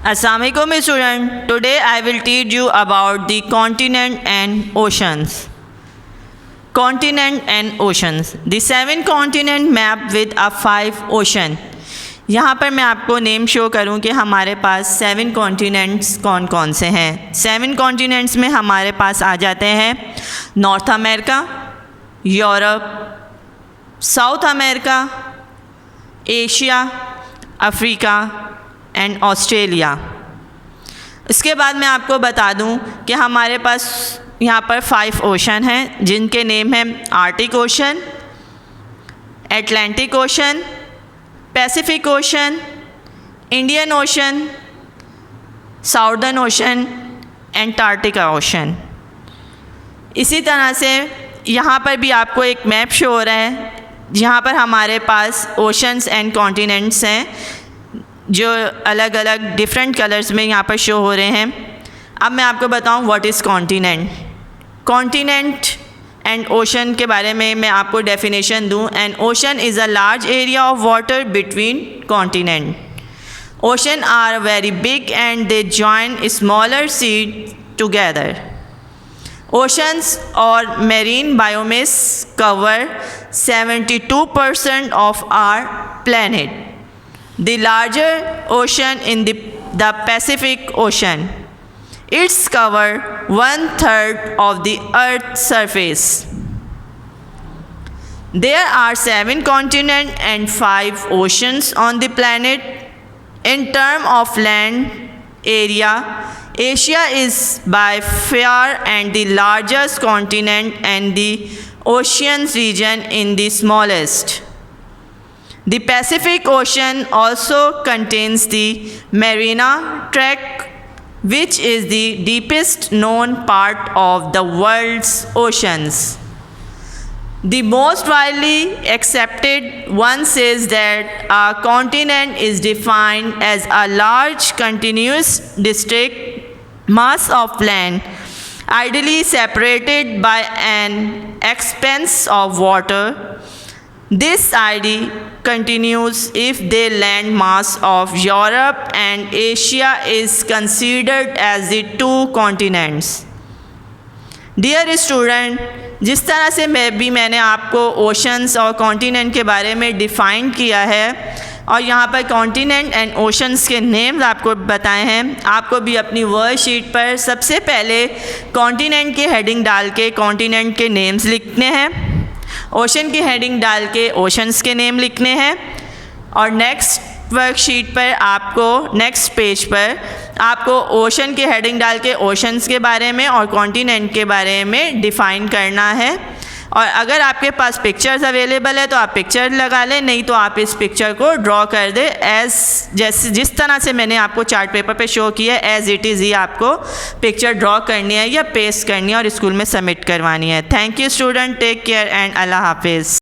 Assalamualaikum student. Today I will teach you about the continent and oceans. Continent and oceans. The 7 continent map with a 5 ocean. यहाँ पर मैं आपको name show करूँ कि हमारे पास 7 continents कौन कौन से हैं। 7 कॉन्टिनेंट्स में हमारे पास आ जाते हैं north America, Europe, south America, Asia, Africa and Australia. इसके बाद मैं आपको बता दूं कि हमारे पास यहाँ पर 5 ओशन हैं जिनके नेम हैं Arctic ocean, Atlantic ocean, Pacific ocean, Indian ocean, southern ocean, Antarctica ocean. इसी तरह से यहाँ पर भी आपको एक मैप शो हो रहा है जहाँ पर हमारे पास ओशंस एंड कॉन्टिनेंट्स हैं जो अलग अलग डिफरेंट कलर्स में यहाँ पर शो हो रहे हैं। अब मैं आपको बताऊँ what is continent. Continent and ocean के बारे में मैं आपको डेफिनेशन दूँ। And ocean is a large area of water between continent. Ocean are very big and they join smaller sea together. Oceans or marine biomass cover 72% of our planet. The larger ocean in the Pacific Ocean. It's cover 1/3 of the Earth's surface. There are 7 continents and 5 oceans on the planet. In terms of land area, Asia is by far and the largest continent and the oceans region in the smallest. The Pacific Ocean also contains the Mariana Trench, which is the deepest known part of the world's oceans. The most widely accepted one says that a continent is defined as a large continuous district mass of land, ideally separated by an expanse of water. This idea continues if the land mass of Europe and Asia is considered as the 2 continents. Dear student, जिस तरह से मैंने आपको oceans और continent के बारे में define किया है और यहाँ पर कॉन्टिनेंट एंड ओशंस के नेम्स आपको बताए हैं, आपको भी अपनी वर्कशीट पर सबसे पहले कॉन्टिनेंट की हेडिंग डाल के कॉन्टिनेंट के नेम्स लिखने हैं, ओशन की हेडिंग डाल के ओशंस के नेम लिखने हैं और नेक्स्ट वर्कशीट पर आपको नेक्स्ट पेज पर आपको ओशन की हेडिंग डाल के ओशंस के बारे में और कॉन्टिनेंट के बारे में डिफ़ाइन करना है। और अगर आपके पास पिक्चर्स अवेलेबल है तो आप पिक्चर लगा लें, नहीं तो आप इस पिक्चर को ड्रॉ कर दें जिस तरह से मैंने आपको चार्ट पेपर पे शो किया है एज़ इट इज़ ही आपको पिक्चर ड्रॉ करनी है या पेस्ट करनी है और स्कूल में सबमिट करवानी है। Thank you student, take care and अल्लाह हाफिज़।